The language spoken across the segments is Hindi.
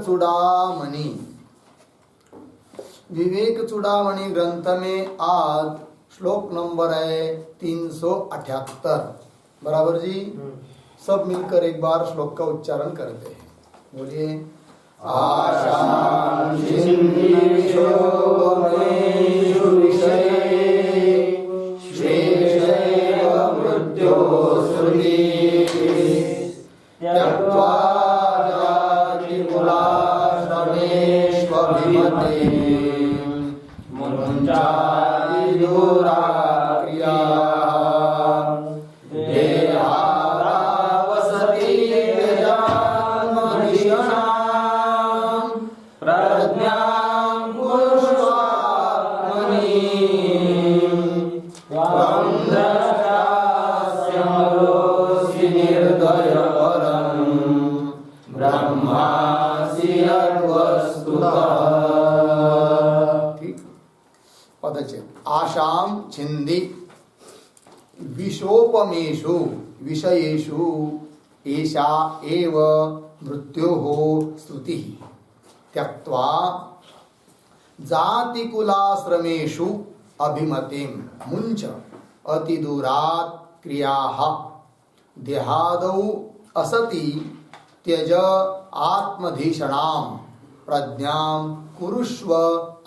चूड़ामणि। विवेक चूड़ामणि ग्रंथ में आज श्लोक नंबर है 378। बराबर जी। सब मिलकर एक बार श्लोक का उच्चारण करते हैं। बोलिए। आशां छिन्दिशो वमेषु विषये श्रेष्ठैव मृत्यो श्रुतिः त्यक्त्वा जातिकुलाश्रमेष्वभिमते मुञ्चादिदूरा क्रियाः देहादावसति यजान्मधिषणां प्रज्ञां कुरुष्वात्मनि त्वं द्रष्टास्यमलोऽसि निर्दयपरं ब्रह्मासि यद्वस्तुतः। पदच्छेद। आशां छिन्दी विशोपमेषु विषयेषु एषा एव मृत्योः श्रुतिः त्यक्त्वा जातिकुलाश्रमेषु अभिमतिं मुञ्च अतिदूरात् क्रियाः देहादौ असति त्यज आत्मधीषणां प्रज्ञां कुरुष्व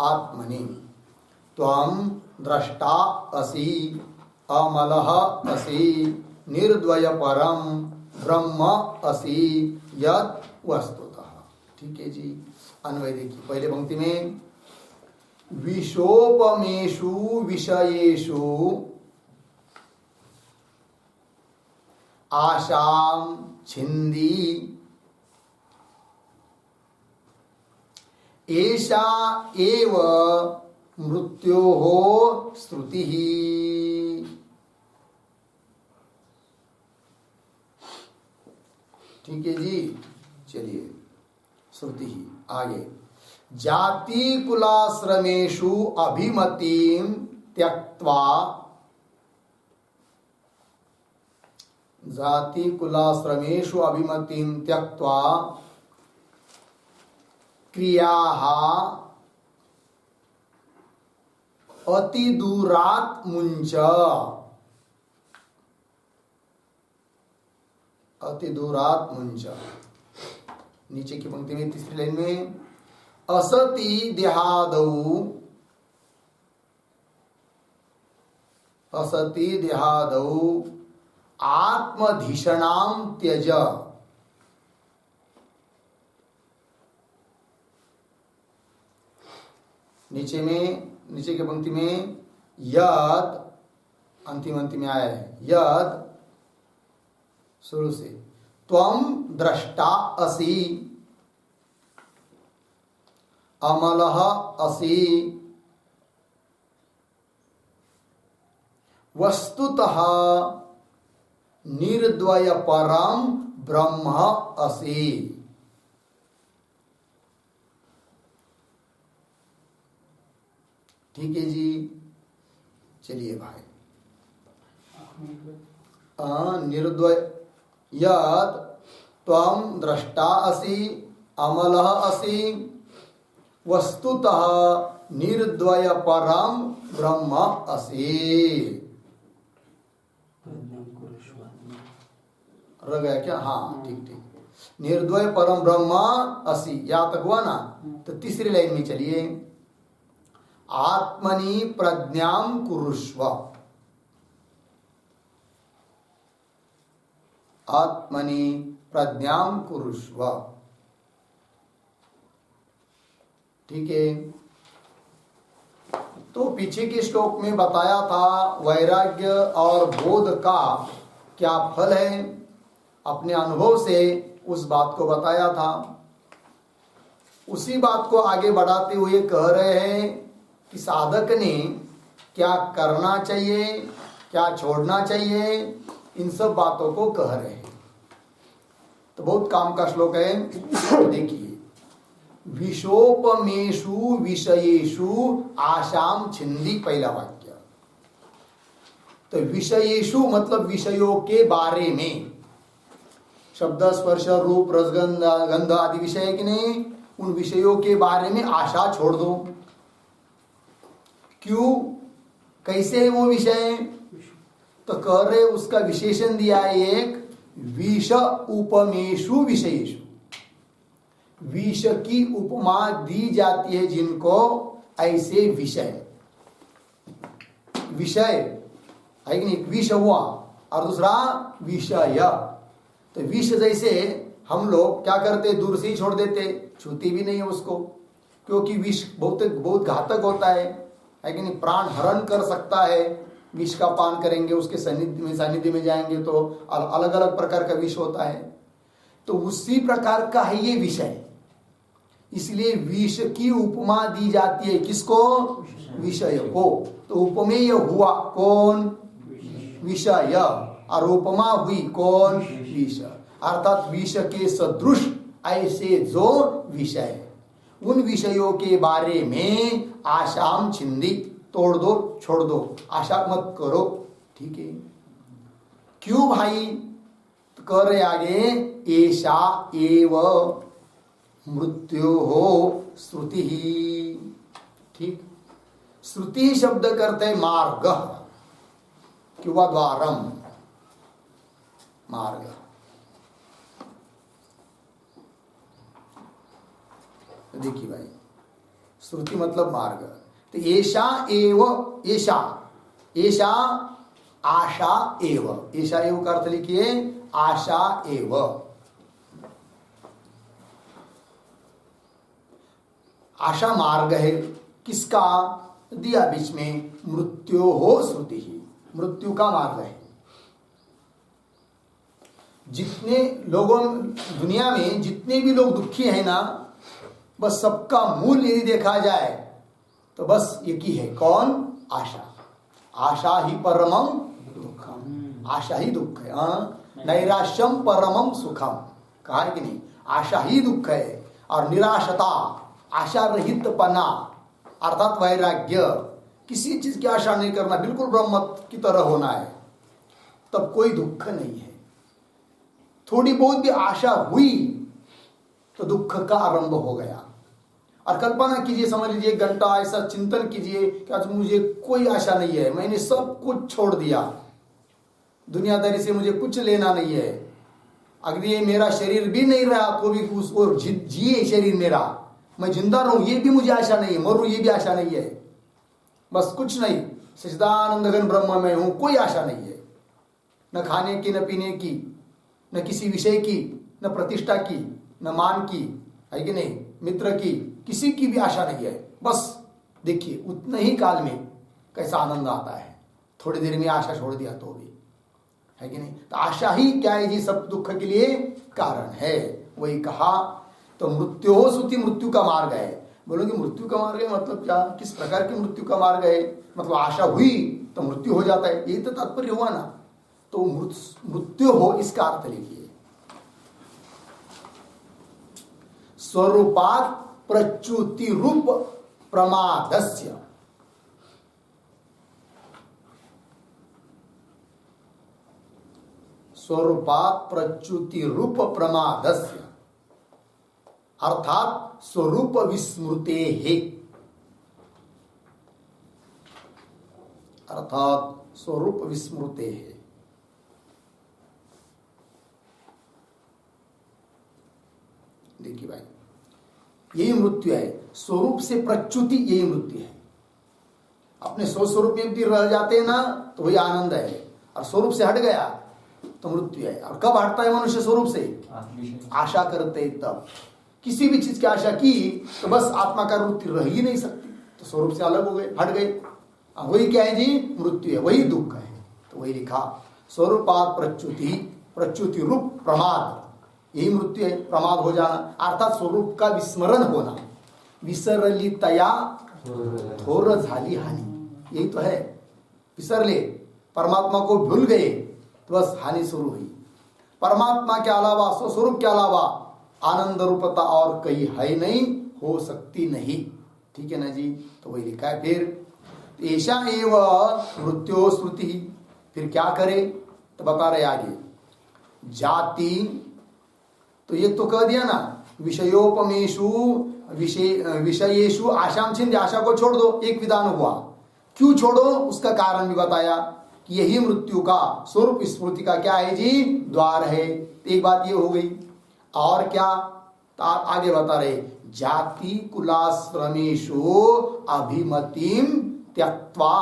आत्मनि त्वं द्रष्टा असि अमलः असि निर्द्वयपरं ब्रह्म असि यत् वस्तुतः। ठीक है जी। अन्वय देखिए। पहले पंक्ति में विशोपमेषु विषयेषु आशां छिन्दी एषा एव मृत्योः श्रुतिः। ठीक है जी। चलिए श्रुति आगे। जाति कुलाश्रमेषु अभिमतिं त्यक्त्वा जाति कुलाश्रमेषु अभिमतिं त्यक्त्वा क्रियाः अतिदूरात् मुञ्च अतिदूरात् मुञ्च। नीचे की पंक्ति में तीसरी लाइन में असति देहादौ आत्मधीषणां त्यज। नीचे की पंक्ति में यद अंतिम में आया है यद शुरू से त्वं द्रष्टा असि अमलः असि वस्तुतः निर्द्वय परम ब्रह्म असि। ठीक है जी। चलिए भाई। निर्द्वय यत् त्वं द्रष्टा असि अमलः असि वस्तुतः निर्द्वय परम ब्रह्म असि। रह गया क्या? हाँ ठीक। निर्द्वय परम ब्रह्म असि या तक हुआ ना। तो तीसरी लाइन में चलिए। आत्मनि प्रज्ञां कुरुष्व। आत्मनि प्रज्ञां कुरुष्व। ठीक है। तो पीछे के श्लोक में बताया था वैराग्य और बोध का क्या फल है। अपने अनुभव से उस बात को बताया था। उसी बात को आगे बढ़ाते हुए कह रहे हैं कि साधक ने क्या करना चाहिए, क्या छोड़ना चाहिए, इन सब बातों को कह रहे हैं। तो बहुत काम का श्लोक है। देखिए। विशोपमेषु विषयेषु आशां छिन्दी पहला वाक्य। तो विषयेषु मतलब विषयों के बारे में। शब्द स्पर्श रूप रसगंध गंध आदि विषय कि नहीं। उन विषयों के बारे में आशा छोड़ दो। क्यों, कैसे है वो विषय? तो कह रहे उसका विशेषण दिया है एक, विष उपमेषु विषयेषु। विष की उपमा दी जाती है जिनको, ऐसे विषय, विषय है कि नहीं, विष हुआ और दूसरा विषय। तो विष जैसे हम लोग क्या करते, दूर से ही छोड़ देते, छूती भी नहीं है उसको, क्योंकि विष बहुत घातक होता है कि नहीं, प्राण हरण कर सकता है। विष का पान करेंगे, उसके सानिध्य में जाएंगे तो अलग अलग प्रकार का विष होता है। तो उसी प्रकार का है ये विषय, इसलिए विष की उपमा दी जाती है किसको? विषय को। तो उपमेय हुआ कौन? विषय, और उपमा हुई कौन? विष। अर्थात विष के सदृश ऐसे जो विषय, उन विषयों के बारे में आशाम छिंदी, तोड़ दो, छोड़ दो, आशा मत करो। ठीक है, क्यों भाई? तो कह रहे आगे, एषा एव मृत्यु हो श्रुति ही। ठीक, श्रुति शब्द करते मार्ग किंवा द्वारम, मार्ग। देखिए भाई, श्रुति मतलब मार्ग। तो ऐशा एव, ऐशा, ऐशा आशा एव, ऐशा एव का अर्थ लिखिए आशा एव। आशा मार्ग है किसका? दिया बीच में, मृत्यु हो श्रुति ही, मृत्यु का मार्ग है। जितने लोगों दुनिया में जितने भी लोग दुखी हैं ना, बस सबका मूल यदि देखा जाए तो बस एक ही है, कौन? आशा। आशा ही परमम दुखम, आशा ही दुख है। नैराश्यम परमम सुखम, कहा है कि नहीं? आशा ही दुख है। और निराशता, आशा रहित पना, अर्थात वैराग्य, किसी चीज की आशा नहीं करना, बिल्कुल ब्रह्म की तरह होना है, तब कोई दुख नहीं है। थोड़ी बहुत भी आशा हुई तो दुख का आरंभ हो गया। और कल्पना कीजिए, समझ लीजिए, 1 घंटा ऐसा चिंतन कीजिए कि आज मुझे कोई आशा नहीं है, मैंने सब कुछ छोड़ दिया, दुनियादारी से मुझे कुछ लेना नहीं है, अगर ये मेरा शरीर भी नहीं रहा तो भी उसको जिए शरीर मेरा, मैं जिंदा रहूं ये भी मुझे आशा नहीं है, मरूं ये भी आशा नहीं है, बस कुछ नहीं, सच्चिदानंद घन ब्रह्म में हूं, कोई आशा नहीं है, न खाने की, न पीने की, न किसी विषय की, न प्रतिष्ठा की, न मान की, है कि नहीं, मित्र की, किसी की भी आशा नहीं है। बस देखिए उतने ही काल में कैसा आनंद आता है, थोड़ी देर में आशा छोड़ दिया तो भी, है कि नहीं। तो आशा ही क्या है जी, सब दुख के लिए कारण है। वही कहा, तो मृत्यु हो श्रुति, मृत्यु का मार्ग है। बोलोगे मृत्यु का मार्ग है मतलब क्या, किस प्रकार की मृत्यु का मार्ग है? मतलब आशा हुई तो मृत्यु हो जाता है, यही तो तात्पर्य हुआ ना। तो मृत्यु हो इसका अर्थ लिखिए, स्वरूपात प्रच्युति रूप प्रमादस्य, स्वरूपात प्रच्युति रूप प्रमादस्य, अर्थात स्वरूप विस्मृते है, अर्थात स्वरूप विस्मृते है। देखिए भाई, यही मृत्यु है, स्वरूप से प्रच्युति, यही मृत्यु है। अपने स्वरूप में भी रह जाते हैं ना तो वही आनंद है, और स्वरूप से हट गया तो मृत्यु है। और कब हटता है मनुष्य स्वरूप से? आशा करते तब, किसी भी चीज की आशा की तो बस आत्मा का वृत्ति रह ही नहीं सकती, तो स्वरूप से अलग हो गए, हट गए, वही क्या है जी, मृत्यु है, वही दुख है। तो वही लिखा, स्वरूपात प्रच्युति, प्रच्युति रूप प्रमाद, यही मृत्यु है, प्रमाद हो जाना, अर्थात स्वरूप का विस्मरण होना, विसरलितया थोर झाली हानि, यही तो है। विसरले, परमात्मा को भूल गए तो बस हानि शुरू हुई। परमात्मा के अलावा, स्वस्वरूप के अलावा आनंद रूपता और कहीं है नहीं, हो सकती नहीं। ठीक है ना जी। तो वही लिखा है फिर, ऐसा एव मृत्यो श्रुति। फिर क्या करे तो बता रहे आगे, जाति, तो ये तो कह दिया ना, विषयोपमेशु विषयेशु आशाम छिंद, आशा को छोड़ दो, एक विधान हुआ। क्यों छोड़ो उसका कारण भी बताया कि यही मृत्यु का स्वरूप स्मृति का क्या है जी, द्वार है। एक बात ये हो गई। और क्या आगे बता रहे, जाति कुलाश्रमेशु अभिमतिम त्यक्त्वा,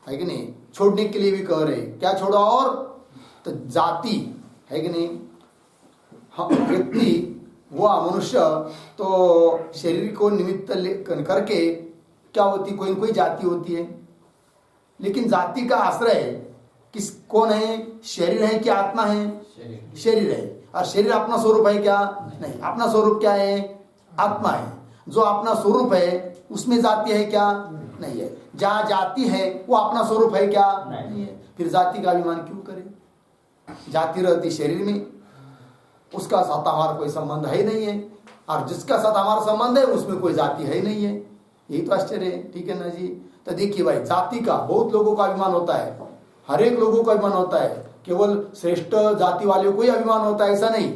है कि नहीं, छोड़ने के लिए भी कह रहे, क्या छोड़ा, और तो जाति है कि नहीं, व्यक्ति हुआ मनुष्य तो शरीर को निमित्त करके क्या होती, कोई न कोई जाति होती है। लेकिन जाति का आश्रय किस कौन है, शरीर है कि आत्मा है? शरीर है। और शरीर अपना स्वरूप है क्या? नहीं। अपना स्वरूप क्या है? आत्मा है। जो अपना स्वरूप है उसमें जाति है क्या? नहीं है। जहाँ जाति है वो अपना स्वरूप है क्या? नहीं है। फिर जाति का अभिमान क्यों करे? जाति रहती शरीर में, उसका साथ हमारा कोई संबंध है नहीं है, और जिसका साथ हमारा संबंध है उसमें कोई जाति है नहीं है। यही तो आश्चर्य है। ठीक है ना जी। तो देखिए भाई, जाति का बहुत लोगों का अभिमान होता है, हर एक लोगों का अभिमान होता है। केवल श्रेष्ठ जाति वाले को ही अभिमान होता है ऐसा नहीं।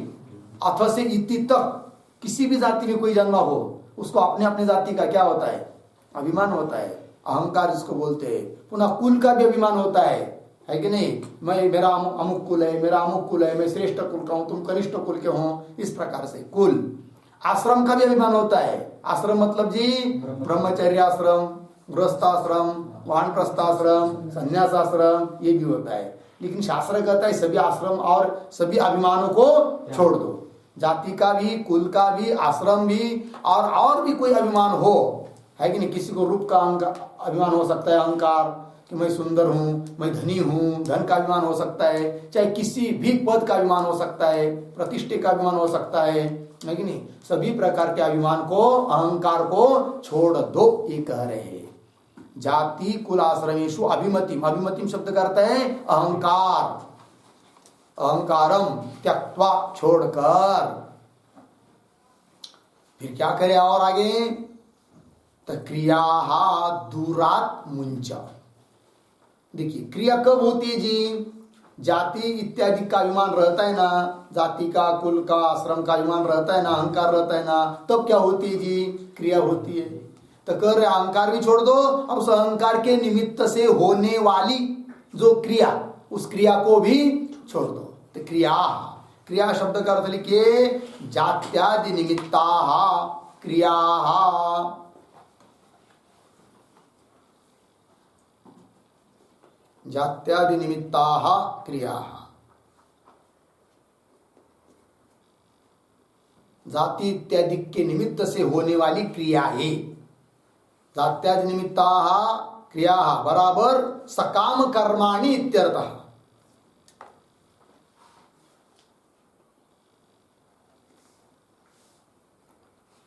अथवा से इति तक किसी भी जाति में कोई जन्मा हो उसको अपने अपने जाति का क्या होता है? अभिमान होता है, अहंकार जिसको बोलते हैं। पुनः कुल का भी अभिमान होता है कि नहीं? मैं, मेरा अमुक कुल है, मेरा अमुक कुल है, मैं श्रेष्ठ कुल का हूं, तुम कनिष्ठ कुल के हो, इस प्रकार से कुल। आश्रम का भी अभिमान होता है। आश्रम मतलब जी ब्रह्मचर्य आश्रम, गृहस्थाश्रम, वानप्रस्थाश्रम, संन्यासाश्रम, ये भी होता है। लेकिन शास्त्र कहता है सभी आश्रम और सभी अभिमानों को छोड़ दो। जाति का भी, कुल का भी, आश्रम भी, और भी कोई अभिमान हो, है कि नहीं? किसी को रूप का अभिमान हो सकता है, अहंकार कि मैं सुंदर हूं, मैं धनी हूं, धन का अभिमान हो सकता है, चाहे किसी भी पद का अभिमान हो सकता है, प्रतिष्ठे का अभिमान हो सकता है कि नहीं? सभी प्रकार के अभिमान को, अहंकार को छोड़ दो, ये कह रहे हैं। जाति कुल आश्रमेशु अभिमतिम, अभिमतिम शब्द करते हैं अहंकार, अहंकारम त्यक्त्वा, छोड़कर। फिर क्या करे और आगे? तो क्रिया दूरात मुंच। देखिए क्रिया कब होती है जी? जाति इत्यादि का अभिमान रहता है ना, जाति का, कुल का, आश्रम का अभिमान रहता है ना, अहंकार रहता है ना, तब क्या होती है जी? क्रिया होती है। तो कर रहे अहंकार भी छोड़ दो, और उस अहंकार के निमित्त से होने वाली जो क्रिया, उस क्रिया को भी छोड़ दो। तो क्रिया, क्रिया शब्द का अर्थ लिखिए जात्यादि निमित्ता क्रिया। जात्यादि निमित्ता क्रिया, जाति इत्यादि के निमित्त से होने वाली क्रिया है। जात्यादि निमित्ता क्रिया बराबर सकाम कर्माणि इत्यर्थः।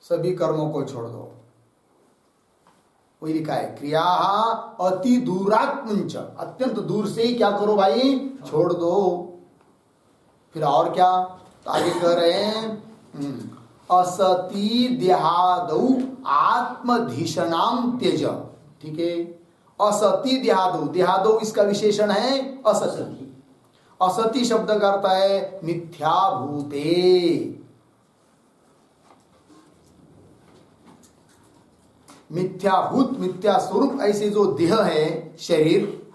सभी कर्मों को छोड़ दो, वही लिखा है क्रिया अति दूरात्मुंच, अत्यंत दूर से ही क्या करो भाई? छोड़ दो। फिर और क्या? तो आगे कह रहे हैं असति देहादौ आत्मधीषणाम त्यज। ठीक है, असति देहादौ, देहादौ इसका विशेषण है असति। असति शब्द करता है मिथ्याभूते। मिथ्याभूत, मिथ्या स्वरूप ऐसे जो देह है, शरीर,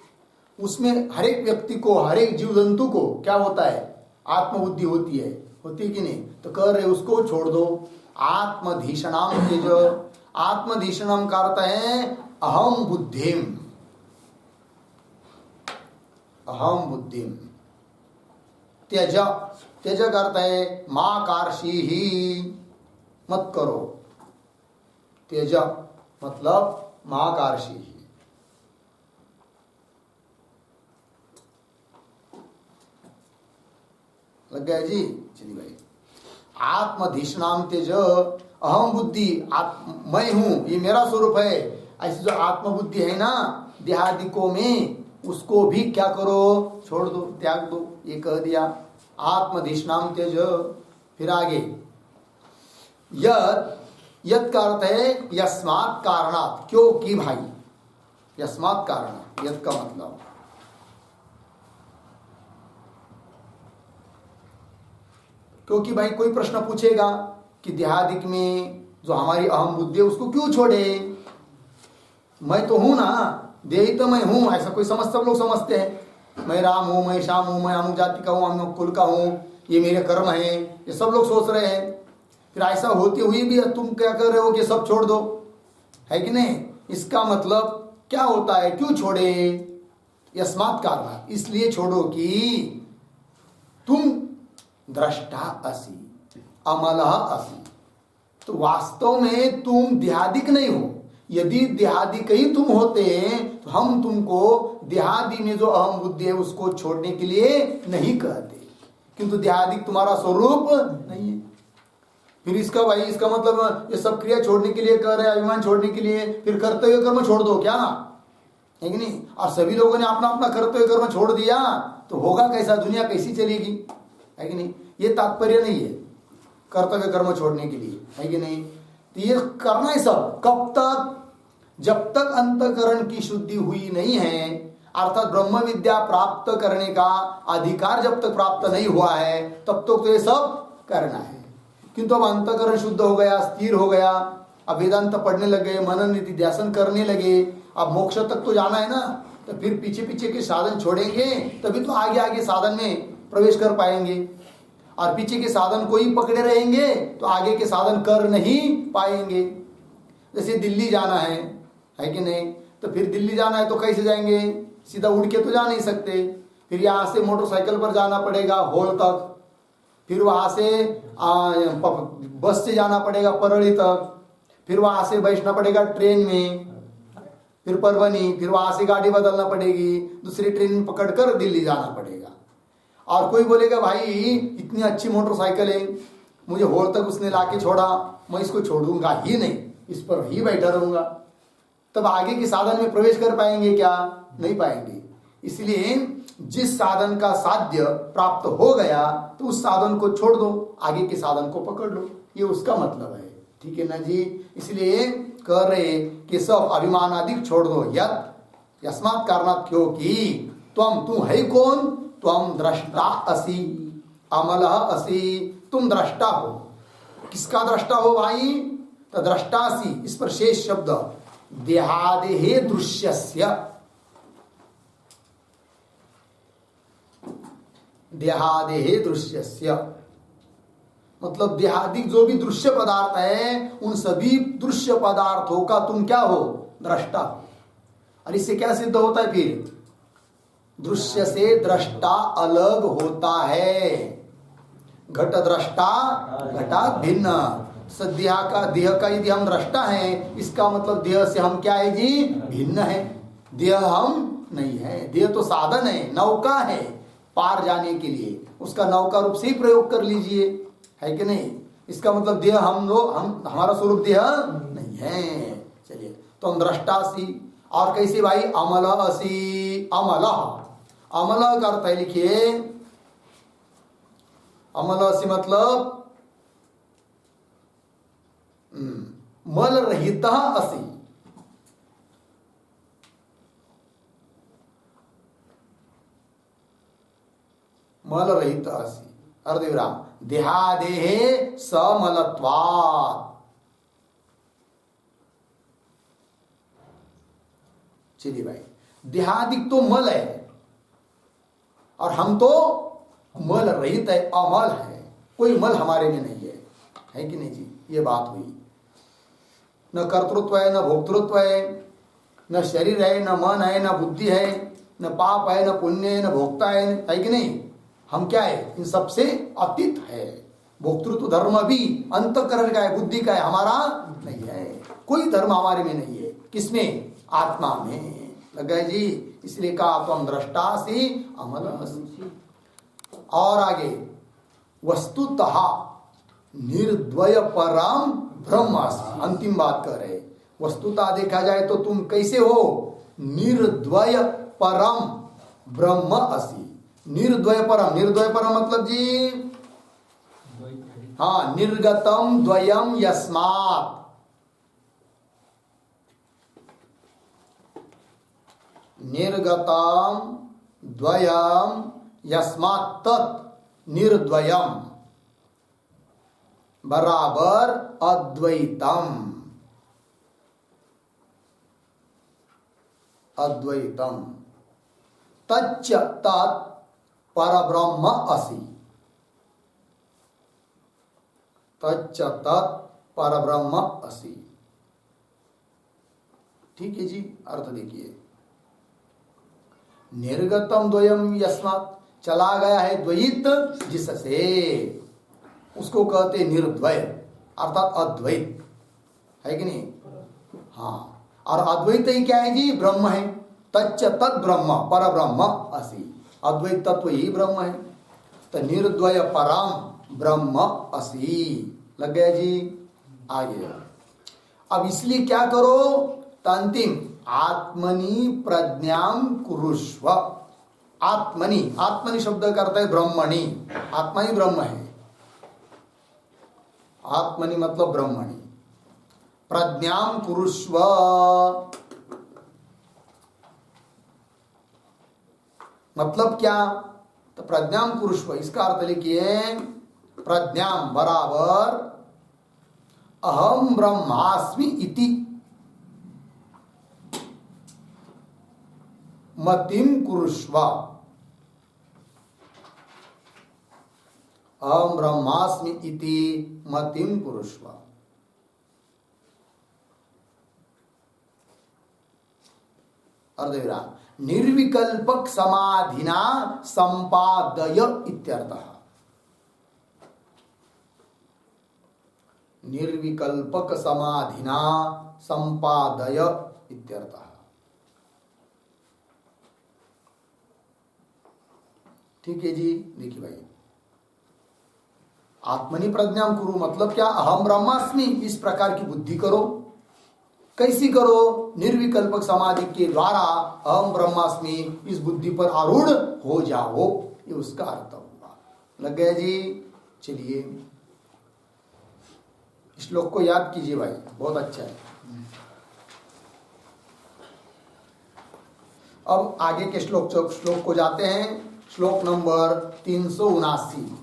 उसमें हर एक व्यक्ति को, हर एक जीव जंतु को क्या होता है? आत्मबुद्धि होती है कि नहीं? तो कह रहे उसको छोड़ दो। आत्मधीषणाम त्यज। आत्मधीषणम का अर्थ है अहम बुद्धिम, अहम बुद्धिम। त्यज, त्यज का अर्थ है मां कार्षी ही, मत करो। त्यज मतलब महाकार्षी। लग गया जी? चलिए भाई, आत्मधीषणाम त्यज, अहम बुद्धि, मैं हूं, ये मेरा स्वरूप है, ऐसी जो आत्मबुद्धि है ना देहादिकों में, उसको भी क्या करो? छोड़ दो, त्याग दो। ये कह दिया आत्मधीषणाम त्यज। फिर आगे यत् का अर्थ है यस्मात् कारणात्, क्योंकि भाई, यस्मात् कारणात्, यत् का मतलब क्योंकि भाई कोई प्रश्न पूछेगा कि देहादिक में जो हमारी अहम बुद्धि है उसको क्यों छोड़े? मैं तो हूं ना, देही तो मैं हूं, ऐसा कोई सब लोग समझते हैं। मैं राम हूं, मैं श्याम हूं, मैं अमुक जाति का हूं, अमुक कुल का हूं, ये मेरे कर्म है, ये सब लोग सोच रहे हैं। फिर ऐसा होते हुए भी तुम क्या कर रहे हो कि सब छोड़ दो, है कि नहीं? इसका मतलब क्या होता है? क्यों छोड़े? यस्मात् कारणात्, इसलिए छोड़ो कि तुम दृष्टा असि, अमलः असि। तो वास्तव में तुम देहादिक नहीं हो। यदि देहादिक ही तुम होते तो हम तुमको देहादि में जो अहम बुद्धि है उसको छोड़ने के लिए नहीं कहते, किंतु देहादिक तुम्हारा स्वरूप नहीं है। फिर इसका भाई इसका मतलब ये सब क्रिया छोड़ने के लिए कह रहे हैं, अभिमान छोड़ने के लिए, फिर कर्तव्य कर्म छोड़ दो क्या, है कि नहीं? और सभी लोगों ने अपना अपना कर्तव्य कर्म छोड़ दिया तो होगा कैसा, दुनिया कैसी चलेगी, है कि नहीं? ये तात्पर्य नहीं है कर्तव्य कर्म छोड़ने के लिए, है कि नहीं? तो ये करना है सब कब तक? जब तक अंतकरण की शुद्धि हुई नहीं है, अर्थात ब्रह्म विद्या प्राप्त करने का अधिकार जब तक प्राप्त नहीं हुआ है तब तक तो ये सब करना है। किंतु अब अंतकरण शुद्ध हो गया, स्थिर हो गया, अब वेदांत पढ़ने लगे, मनन नीति ध्यान करने लगे, अब मोक्ष तक तो जाना है ना, तो फिर पीछे पीछे के साधन छोड़ेंगे तभी तो आगे आगे साधन में प्रवेश कर पाएंगे। और पीछे के साधन को ही पकड़े रहेंगे तो आगे के साधन कर नहीं पाएंगे। जैसे दिल्ली जाना है कि नहीं? तो फिर दिल्ली जाना है तो कैसे जाएंगे? सीधा उड़ के तो जा नहीं सकते, फिर यहाँ से मोटरसाइकिल पर जाना पड़ेगा होल तक, फिर वहां से बस से जाना पड़ेगा परली तक, फिर वहां से बैठना पड़ेगा ट्रेन में, फिर परभनी, फिर वहां से गाड़ी बदलना पड़ेगी, दूसरी ट्रेन पकड़कर दिल्ली जाना पड़ेगा। और कोई बोलेगा भाई इतनी अच्छी मोटरसाइकिल है, मुझे होल तक उसने लाके छोड़ा, मैं इसको छोड़ूंगा ही नहीं, इस पर ही बैठा रहूंगा। तब आगे के साधन में प्रवेश कर पाएंगे क्या? नहीं पाएंगे। इसलिए जिस साधन का साध्य प्राप्त हो गया तो उस साधन को छोड़ दो, आगे के साधन को पकड़ लो, ये उसका मतलब है। ठीक है ना जी? इसलिए कह रहे कि सब अभिमान आदि छोड़ दो। यस्मात् कारणात्, क्योंकि तुम है कौन? तुम दृष्टा असि, अमलः असि, तुम दृष्टा हो। किसका दृष्टा हो भाई? तो दृष्टासी, इस पर शेष शब्द देहादेहे दृश्यस्य, देहादेहे दृश्यस्य मतलब देहादिक जो भी दृश्य पदार्थ है उन सभी दृश्य पदार्थों का तुम क्या हो? दृष्टा। और इससे क्या सिद्ध होता है? फिर दृश्य से दृष्टा अलग होता है। घट दृष्टा घटात् भिन्न। देह का यदि हम दृष्टा है, इसका मतलब देह से हम क्या है जी? भिन्न है। देह हम नहीं है, देह तो साधन है, नौका है पार जाने के लिए, उसका नौका रूप से ही प्रयोग कर लीजिए, है कि नहीं? इसका मतलब देह हम हमारा स्वरूप देह नहीं है। चलिए, तो हम दृष्टासी। और कैसे भाई? अमलसी, अमल का अर्थ है, लिखिए, अमलसी मतलब मल रहित असि। मल रहित असि, अर्धविराम, देहादेहे समलत्वात्। चलिए भाई, देहादिक तो मल है और हम तो मल रहित है, अमल है, कोई मल हमारे में नहीं है कि नहीं जी? ये बात हुई। न कर्तृत्व है, न भोक्तृत्व है, न शरीर है, न मन है, न बुद्धि है, न पाप है, न पुण्य है, न भोक्ता है कि नहीं? हम क्या है? इन सबसे अतीत है। भोक्तृत्व धर्म भी अंतःकरण का है, बुद्धि का है, हमारा नहीं है। कोई धर्म हमारे में नहीं है। किसमें? आत्मा में। लग गए जी? इसलिए कहा तुम दृष्टासि अमलसी। और आगे, वस्तुतः निर्द्वय परम ब्रह्मासि। अंतिम बात कर रहे, वस्तुतः देखा जाए तो तुम कैसे हो? निर्द्वय परम ब्रह्म असि। निर्द्वय परम, निर्द्वय परम मतलब जी, हाँ, निर्गतम द्वयम यस्मात्, निर्गतम द्वयम यस्मात् तत् निर्द्वयम। बराबर अद्वैतम, अद्वैतम। तच्च तत् परब्रह्म असि, तच्च तत् परब्रह्म असि। ठीक है जी, अर्थ देखिए। निर्गतम द्वयम यस्मात्, चला गया है द्वैत जिससे, उसको कहते निर्द्वय अर्थात अद्वैत, है कि नहीं? हाँ, और अद्वैत ही क्या है जी? ब्रह्म है। तच्च तत् ब्रह्म परब्रह्म असि, अद्वैत तत्व ही ब्रह्म है। तो निर्द्वय परम ब्रह्म असि, लग गया जी? आगे अब इसलिए क्या करो? अंतिम आत्मनि प्रज्ञाम कुरुष्व। आत्मनि, आत्मनि शब्द करता है ब्रह्मणि, आत्मा ही ब्रह्म है। आत्मनि मतलब ब्रह्मणि। प्रज्ञाम कुरुष्व, मतलब क्या? तो प्रज्ञाम कुरुष्व इसका अर्थ लिखिए, प्रज्ञाम बराबर अहम ब्रह्मास्मि इति मतिम कुरुष्व। अहम ब्रह्मास्मि इति मतिम कुरुष्व। अर्धविराम। निर्विकल्पक समाधिना संपादय इत्यर्थः। निर्विकल्पक समाधिना संपादय इत्यर्थः। ठीक है जी, देखिए भाई, आत्मनि प्रज्ञाम कुरु मतलब क्या? अहम ब्रह्मास्मि, इस प्रकार की बुद्धि करो। कैसी करो? निर्विकल्पक समाधि के द्वारा अहम ब्रह्मास्मि इस बुद्धि पर आरूढ़ हो जाओ, ये उसका अर्थ हुआ। लग गया जी? चलिए श्लोक को याद कीजिए भाई, बहुत अच्छा है। अब आगे के श्लोक को जाते हैं। श्लोक नंबर 379,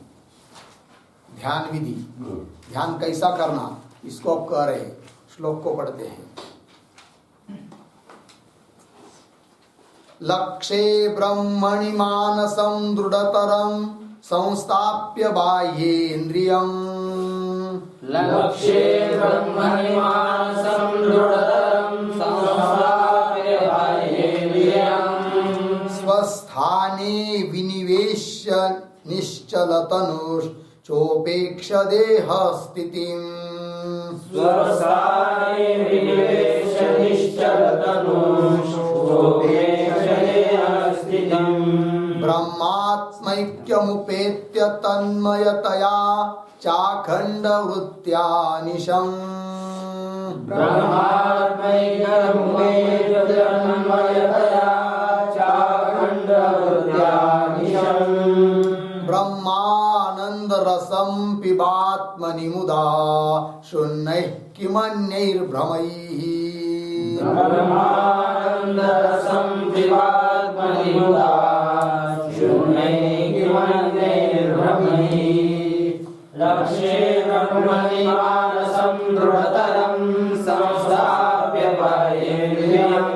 ध्यान विधि। ध्यान कैसा करना, इसको अब कह रहे हैं। श्लोक को पढ़ते हैं। लक्ष्ये ब्रह्मणि मानसं दृढ़तरं संस्थाप्य बाह्येन्द्रियं। लक्ष्ये ब्रह्मणि मानसं दृढ़तरं संस्थाप्य बाह्येन्द्रियं। स्वस्थाने विनिवेश्य निश्चलतनुश्चोपेक्ष देह स्थितिम्। स्वस्थाने विनिवेश्य निश्चलतनुश्चोपेक्ष देह स्थितिम्। ब्रह्मात्मैक्यमुपेत्य तन्मयतया चाखण्डवृत्त्या निशम्। ब्रह्मात्मैक्यमुपेत्य तन्मयतया चाखण्डवृत्त्या निशम्। ब्रह्मानन्दरसं पिबात्मनि मुदा शून्यैः किमन्यैर्भ्रमैः। ब्रह्मानन्दरसं पिबात्मनि मुदा शून्यैः किमन्यैर्भ्रमैः। लक्ष्ये ब्रह्मणि मानसं दृढ़तरं संस्थाप्य बाह्येन्द्रियं।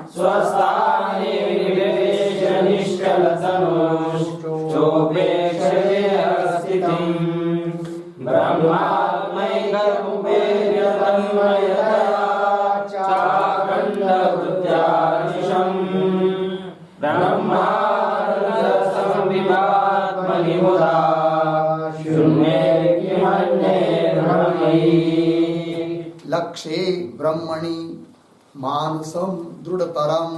स्वस्थाने विनिवेश्य निश्चलतनुश्चोपेक्ष देह स्थितिम्। ब्रह्मात्मैक्यमुपेत्य तन्मयतया चाखण्डवृत्त्या निशम्। ब्रह्मानन्दरसं पिबात्मनि मुदा शून्यैः किमन्यैर्भ्रमैः। लक्ष्ये ब्रह्मणि मानसं दृढ़तरं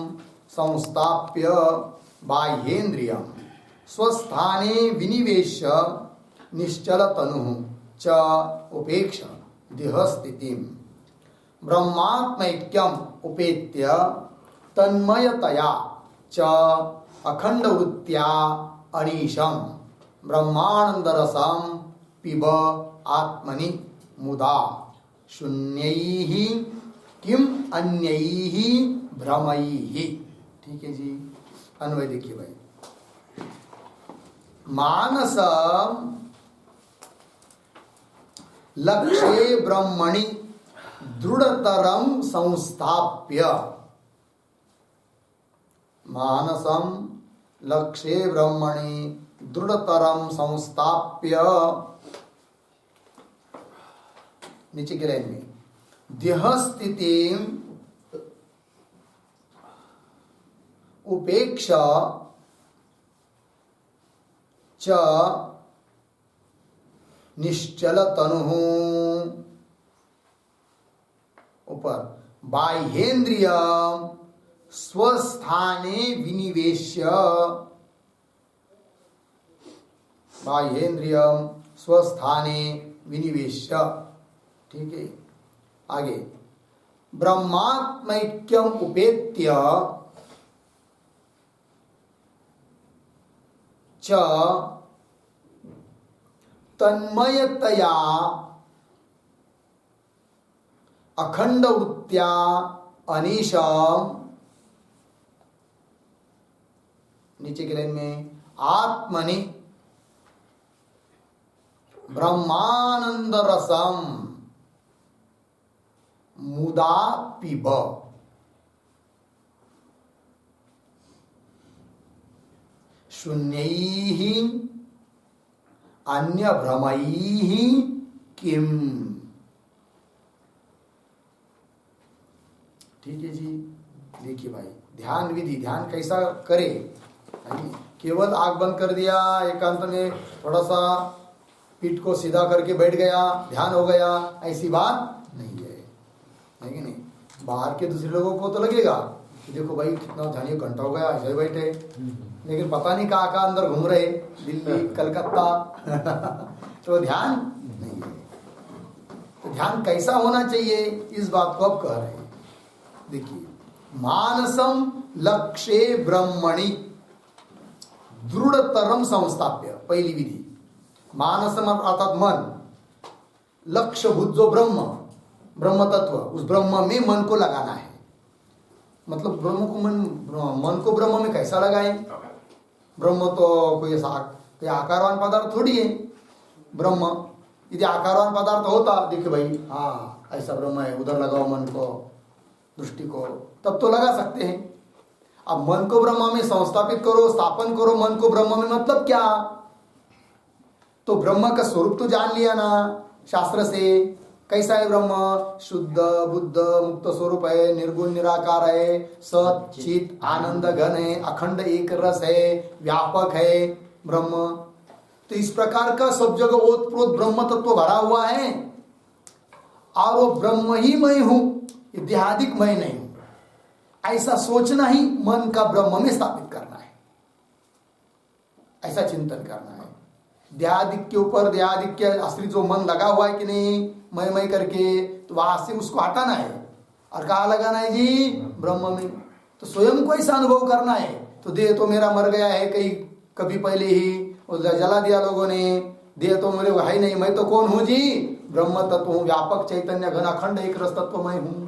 संस्थाप्य बाह्येन्द्रियं। स्वस्थाने विनिवेश्य निश्चलतनुः च उपेक्ष देह स्थितिम्। ब्रह्मात्मैक्यम उपेत्य तन्मयतया च अखंडवृत्त्या अनीशम ब्रह्मानंदरसम पिब आत्मनि मुदा शून्यैः किम अन्यैः भ्रमैः। ठीक है जी, अन्वय देखिए भाई। मानस लक्ष्ये ब्रह्मणि दृढ़तरम संस्थाप्य, मानसम लक्ष्ये ब्रह्मणि दृढ़तरम संस्थाप्य, नीचे के लाइन में देह स्थिति उपेक्षा च निश्चल तनु, ऊपर बाह्येन्द्रिय स्वस्थाने विनिवेश्य, बाह्येन्द्रिय स्वस्थाने विनिवेश्य। ठीक है, आगे ब्रह्मात्मैक्यम उपेत्य च तन्मयतया अखंड वृत्त्या अनीश, नीचे के लाइन में आत्मनि ब्रह्मानंद रसम मुदा पिब, शून्यैः अन्य भ्रमैः किम। ठीक है जी, देखिए भाई, ध्यान विधि, ध्यान कैसा करे, केवल आंख बंद कर दिया एकांत में, थोड़ा सा पीठ को सीधा करके बैठ गया, ध्यान हो गया, ऐसी बात नहीं है कि नहीं। बाहर के दूसरे लोगों को तो लगेगा कि देखो भाई कितना ध्यान, घंटा हो गया ऐसे बैठे, लेकिन पता नहीं कहाँ अंदर घूम रहे, दिल्ली कलकत्ता तो ध्यान नहीं है। तो ध्यान कैसा होना चाहिए, इस बात को अब कह रहे हैं। देखिए, मानसम लक्ष्ये ब्रह्मणि दृढ़तरम संस्थाप्य, पहली विधि। मानसम अर्थात मन, लक्ष्यभूत जो ब्रह्म तत्व, उस ब्रह्म में मन को लगाना है। मतलब मन को ब्रह्म में कैसा लगाएं? ब्रह्म तो कोई आकारवान पदार्थ थोड़ी है। ब्रह्म यदि आकारवान पदार्थ होता, देखिए भाई हाँ ऐसा ब्रह्म है, उधर लगाओ मन को, दृष्टि को, तब तो लगा सकते हैं। अब मन को ब्रह्म में संस्थापित करो, स्थापन करो मन को ब्रह्म में, मतलब क्या? तो ब्रह्म का स्वरूप तो जान लिया ना शास्त्र से। कैसा है ब्रह्म? शुद्ध बुद्ध मुक्त स्वरूप है, निर्गुण निराकार है, सत चित आनंद घन है, अखंड एक रस है, व्यापक है ब्रह्म। तो इस प्रकार का सब जगह ओतप्रोत ब्रह्म तत्व भरा हुआ है, और वो ब्रह्म ही मैं हूं, देहादिक मैं नहीं हूं, ऐसा सोचना ही मन का ब्रह्म में स्थापित करना है, ऐसा चिंतन करना है। देहादिक के ऊपर, देहादिक के आश्रित जो मन लगा हुआ है कि नहीं, मैं करके, तो वहां से उसको हटाना है और कहाँ लगाना है जी? ब्रह्म में। तो स्वयं को ऐसा अनुभव करना है। तो देह तो मेरा मर गया है कभी पहले ही, जला दिया लोगों ने, देह तो मेरे है नहीं, मैं तो कौन हूं जी? ब्रह्म तत्व हूं, व्यापक चैतन्य घन अखंड एक रस तत्व मैं हूं,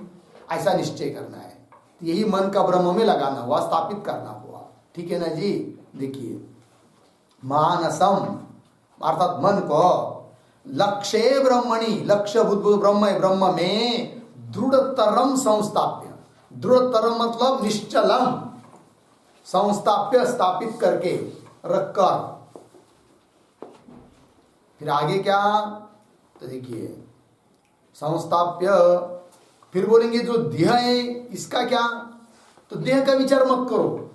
ऐसा निश्चय करना है। यही मन का ब्रह्म में लगाना हुआ, स्थापित करना हुआ। ठीक है ना जी? देखिए, मानसम अर्थात मन को, लक्ष्ये ब्रह्मणि, लक्ष्य बुद्ध ब्रह्म है, ब्रह्म में दृढ़तरम संस्थाप्य, दृढ़तरम मतलब निश्चलम, संस्थाप्य स्थापित करके रखकर। फिर आगे क्या? तो देखिए, संस्थाप्य, फिर बोलेंगे जो देह है इसका क्या? तो देह का विचार मत करो,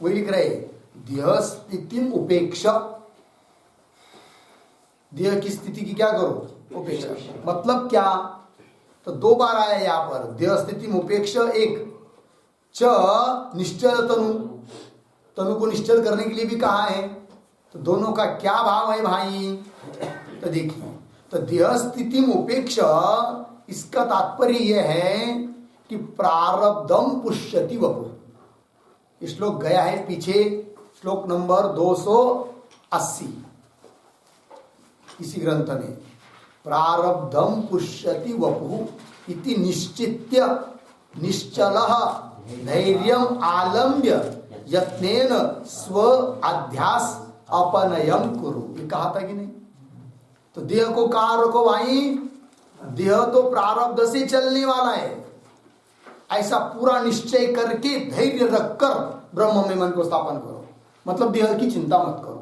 वही लिख रहे, देह स्थिति उपेक्षा, देह की स्थिति की क्या करो? उपेक्षा। मतलब क्या? तो दो बार आया यहां पर, देह स्थिति उपेक्षा। एक च निश्चल तनु, तनु को निश्चल करने के लिए भी कहा है। तो दोनों का क्या भाव है भाई? तो देखिए, तो देह स्थिति उपेक्षा, इसका तात्पर्य यह है कि प्रारब्धम पुष्यति वपु। श्लोक गया है पीछे, श्लोक नंबर 280 इसी ग्रंथ में, प्रारब्धम पुष्यति वपु इति निश्चित्य निश्चलः धैर्यम आलम्ब्य यत्नेन स्व अध्यास अपनयम कुरु। ये कहा था कि नहीं? तो देह को कहां रखो भाई? देह तो प्रारब्ध से चलने वाला है, ऐसा पूरा निश्चय करके धैर्य रखकर ब्रह्म में मन को स्थापन करो। मतलब देह की चिंता मत करो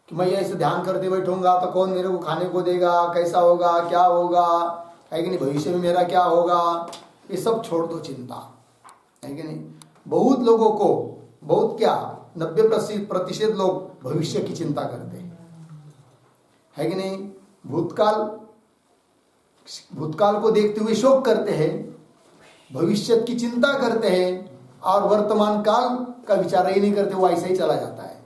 कि मैं ऐसे ध्यान करते बैठूंगा तो कौन मेरे को खाने को देगा, कैसा होगा, क्या होगा, है कि नहीं, भविष्य में मेरा क्या होगा, ये सब छोड़ दो चिंता, है कि नहीं। बहुत लोगों को, बहुत क्या 90% लोग भविष्य की चिंता करते हैं, है कि नहीं। भूतकाल को देखते हुए शोक करते हैं, भविष्य की चिंता करते हैं, और वर्तमान काल का विचार ही नहीं करते, वो ऐसे ही चला जाता है।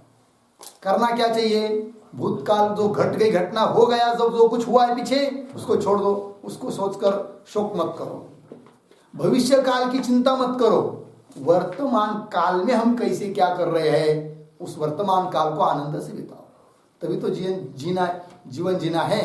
करना क्या चाहिए? भूतकाल जो घट गई, घटना हो गया, जब जो कुछ हुआ है पीछे उसको छोड़ दो, उसको सोचकर शोक मत करो, भविष्य काल की चिंता मत करो। वर्तमान काल में हम कैसे क्या कर रहे हैं, उस वर्तमान काल को आनंद से बिताओ, तभी तो जीवन जीना है।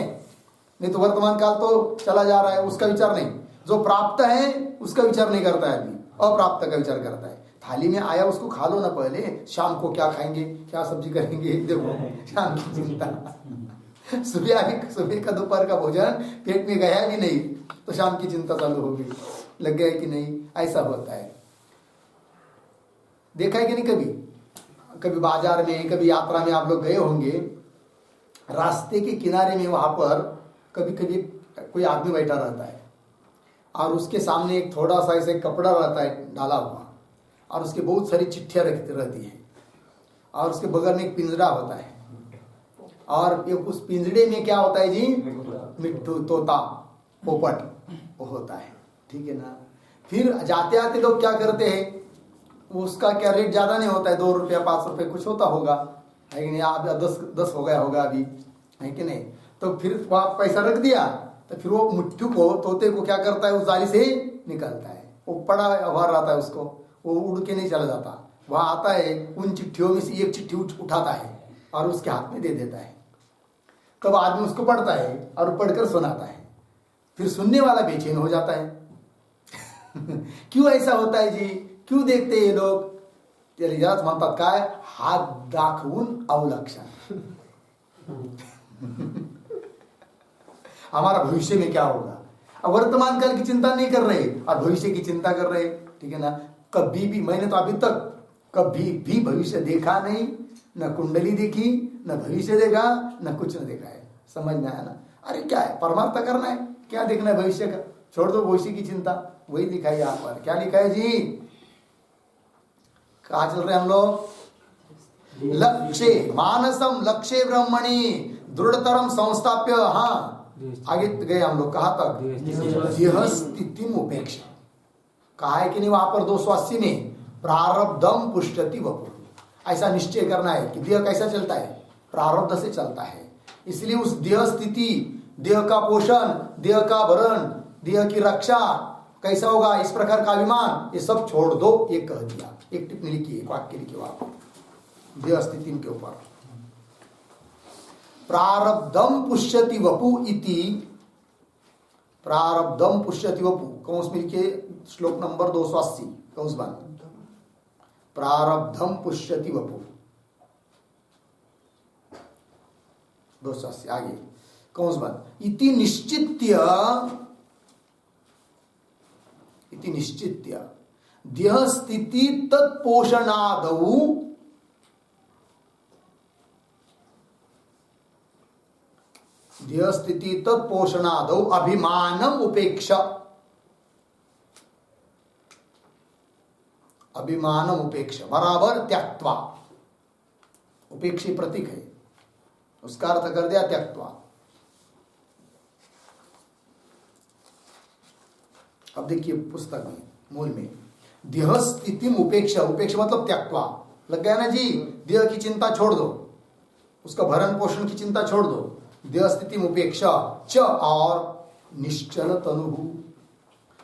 नहीं तो वर्तमान काल तो चला जा रहा है, उसका विचार नहीं। जो प्राप्त है उसका विचार नहीं करता है आदमी, अप्राप्त का विचार करता है। थाली में आया उसको खा लो ना पहले, शाम को क्या खाएंगे, क्या सब्जी करेंगे, देखो शाम की चिंता। सुबह का दोपहर का भोजन पेट में गया भी नहीं तो शाम की चिंता चालू होगी, लग गया कि नहीं, ऐसा होता है। देखा है कि नहीं, कभी बाजार में, कभी यात्रा में आप लोग गए होंगे, रास्ते के किनारे में वहां पर कभी कभी कोई आदमी बैठा रहता है और उसके सामने एक थोड़ा सा ऐसे कपड़ा रहता है डाला हुआ, और उसके बहुत सारी चिट्ठियां रहती हैं, और उसके बगल में एक पिंजरा होता है, और ये उस पिंजरे में क्या होता है जी? मिट्टू, तोता, पोपट वो होता है, ठीक है ना। फिर जाते आते लोग क्या करते हैं, उसका क्या रेट ज्यादा नहीं होता है, 2 रुपया 5 रुपये कुछ होता होगा, है कि नहीं। आप 10 हो गया होगा अभी, है कि नहीं। तो फिर वहाँ पैसा रख दिया, तो फिर वो मिट्टू को, तोते को क्या करता है, उस जाली से निकलता है, वो पड़ा हुआ रहता है, उसको वो उड़ के नहीं चला जाता, वहां आता है, उन चिट्ठियों में से एक चिट्ठी उठाता है और उसके हाथ में दे देता है। तब आदमी उसको पढ़ता है और पढ़कर सुनाता है, फिर सुनने वाला बेचैन हो जाता है। क्यों ऐसा होता है जी? क्यों देखते हैं ये लोग? त्याला म्हणतात काय, हात दाखवून अवलक्षण। हमारा भविष्य में क्या होगा, अब वर्तमान काल की चिंता नहीं कर रहे और भविष्य की चिंता कर रहे, ठीक है ना। कभी भी, मैंने तो अभी तक कभी भी भविष्य देखा नहीं, न कुंडली देखी, न भविष्य देखा, न कुछ न देखा है। समझ में आया ना? अरे क्या है, परमार्थ करना है, क्या देखना है भविष्य का, छोड़ दो भविष्य की चिंता। वही लिखा है यहाँ पर, क्या लिखा है जी? कहा चल रहे हम लोग? लक्ष्य मानसम लक्ष्य ब्रह्मणि दृढ़तरम संस्थाप्य। हाँ, आगे गए हम लोग, कहा तक देह स्थिति उपेक्षा। कहा है कि नहीं वहां पर 280 में, प्रारब्धम पुष्टति वपु। ऐसा निश्चय करना है कि देह कैसा चलता है, प्रारब्ध से चलता है। इसलिए उस देह स्थिति, देह का पोषण, देह का भरण, देह की रक्षा कैसा होगा, इस प्रकार का अभिमान, ये सब छोड़ दो। ये कह दिया, एक टिप्पणी लिखी, एक वाक्य लिखी आप देह स्थिति के ऊपर। प्रारब्धम पुष्यति वपु इति, प्रारब्धम पुष्यति वपु, कौंस में लिखे, श्लोक नंबर 280 कौंस बंद। प्रारब्धम पुष्यति वपु 280 आगे कौंस बंद। इति निश्चित्य देह स्थिति तत्पोषणादौ देह स्थिति तत्पोषणादौ अभिमानम उपेक्षा, अभिमानम उपेक्षा बराबर त्यक्त्वा, उपेक्षी प्रतीक है, उसका अर्थ कर दिया त्यक्त्वा। अब देखिए पुस्तक में, मूल में, देह स्थिति उपेक्षा, उपेक्षा मतलब त्यक्त्वा, लग गया ना जी। देह की चिंता छोड़ दो, उसका भरण पोषण की चिंता छोड़ दो, देह स्थिति उपेक्षा च, और निश्चल तनु।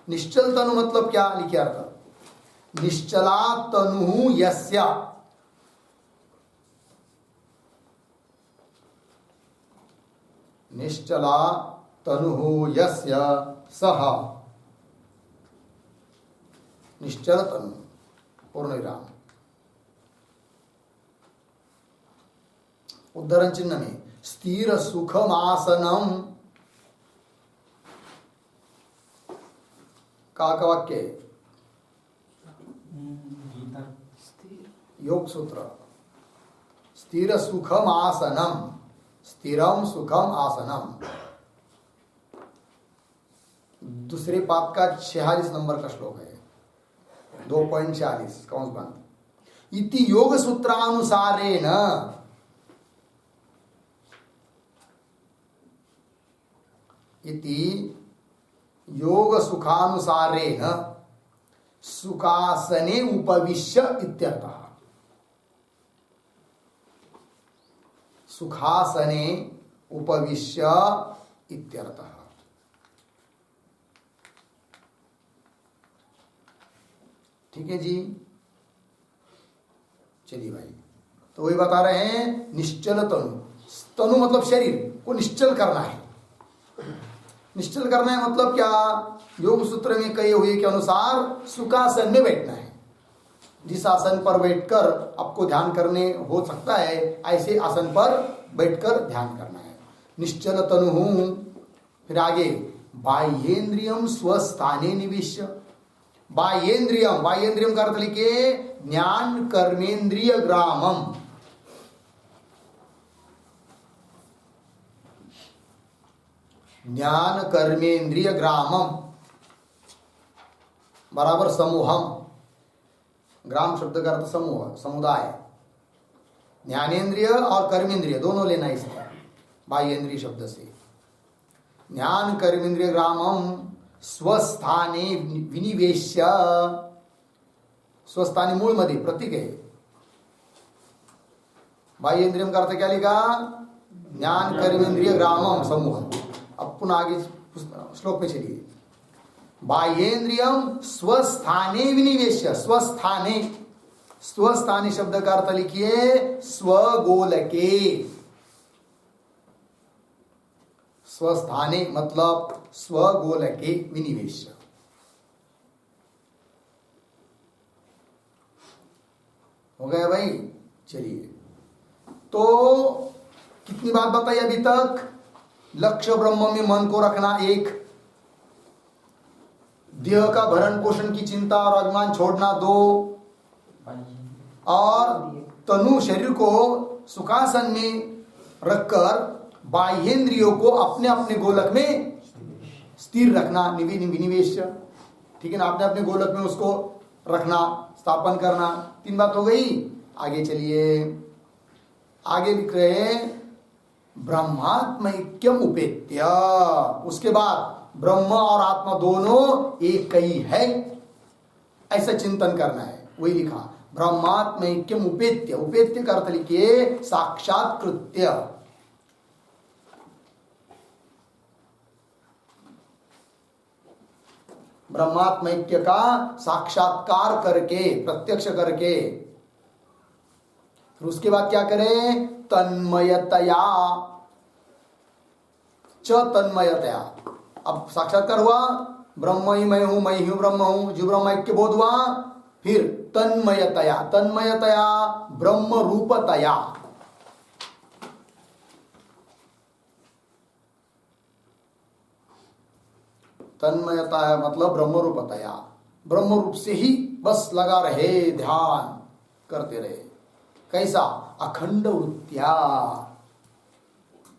निश्चल तनु मतलब क्या लिखे अर्थ, निश्चला तनु यस्य, निश्चला तनु यस्य सह, निश्चल तनु पूर्ण विराम। उद्धरण चिन्ह में स्थिर सुखम आसनम का वाक्य है? योग सूत्र। स्थिर सुखम आसनम, स्थिरम सुखम आसनम। दूसरे पाद का 46 नंबर का श्लोक है, 2.46 कौन बंद। इति योग सूत्रानुसारेण, इति योग सुखानुसारेण सुखासने उपविश्य इत्यर्थः। सुखासने उपविश्य इत्यर्थः। ठीक है जी, चलिए भाई। तो वही बता रहे हैं, निश्चल तनु। तनु मतलब शरीर को निश्चल करना है। निश्चल करना है मतलब क्या? योग सूत्र में कहे हुए के अनुसार सुखासन में बैठना है। जिस आसन पर बैठकर आपको ध्यान करने हो सकता है, ऐसे आसन पर बैठकर ध्यान करना है। निश्चल तनु हूं। फिर आगे, बाह्येन्द्रियम स्वस्थाने निविश्य। बाह्येन्द्रियम, बाह्येन्द्रियम का अर्थ लिखिए ज्ञान कर्मेंद्रिय ग्रामम। ज्ञान कर्मेंद्रिय ग्रामम बराबर समूहम। ग्राम शब्द का अर्थ समूह, समुदाय। ज्ञानेन्द्रिय और कर्मेंद्रिय दोनों लेना इसमें, बाह्येन्द्रिय शब्द से। ज्ञान कर्मेंद्रिय ग्रामम स्वस्थाने विनिवेश्य। स्वस्थाने मूल मध्ये प्रतीक है। बाह्येन्द्रियम का अर्थ क्या लिखा? ज्ञान कर्मेंद्रिय ग्रामम समूह। अब पुनः आगे श्लोक में चलिए। बाह्येन्द्रियम स्वस्थाने विनिवेश्य। स्वस्थाने, स्वस्थाने शब्द का अर्थ लिखिए स्वगोलके। स्वस्थाने मतलब स्वगोलके विनिवेश। हो गया भाई। चलिए, तो कितनी बात बताई अभी तक? लक्ष्य ब्रह्म में मन को रखना, एक। देह का भरण पोषण की चिंता और अभिमान छोड़ना, 2। और तनु शरीर को सुखासन में रखकर बाह्येंद्रियों को अपने अपने गोलक में स्थिर रखना, निवेश। ठीक है ना, अपने अपने गोलक में उसको रखना, स्थापन करना। 3 बात हो गई। आगे चलिए, आगे लिख रहे हैं ब्रह्मात्मैक्यम उपेत्य। उसके बाद ब्रह्म और आत्मा दोनों एक ही है, ऐसा चिंतन करना है। वही लिखा ब्रह्मात्मैक्यम उपेत्य। उपेत्य का अर्थ लिखिए साक्षात्कृत्य। ब्रह्मात्मैक्य का साक्षात्कार करके, प्रत्यक्ष करके। फिर उसके बाद क्या करें? तन्मयतया च तन्मयतया। अब साक्षात्कार हुआ, ब्रह्म ही मैं हूं, मैं ही ब्रह्म हूं, जो ब्रह्म ऐक्य बोध हुआ। फिर तन्मयतया, तन्मयतया ब्रह्म रूपतया। तन्मयता है मतलब ब्रह्म रूपतया, ब्रह्म रूप से ही बस लगा रहे, ध्यान करते रहे। कैसा? अखंड वृत्त्या।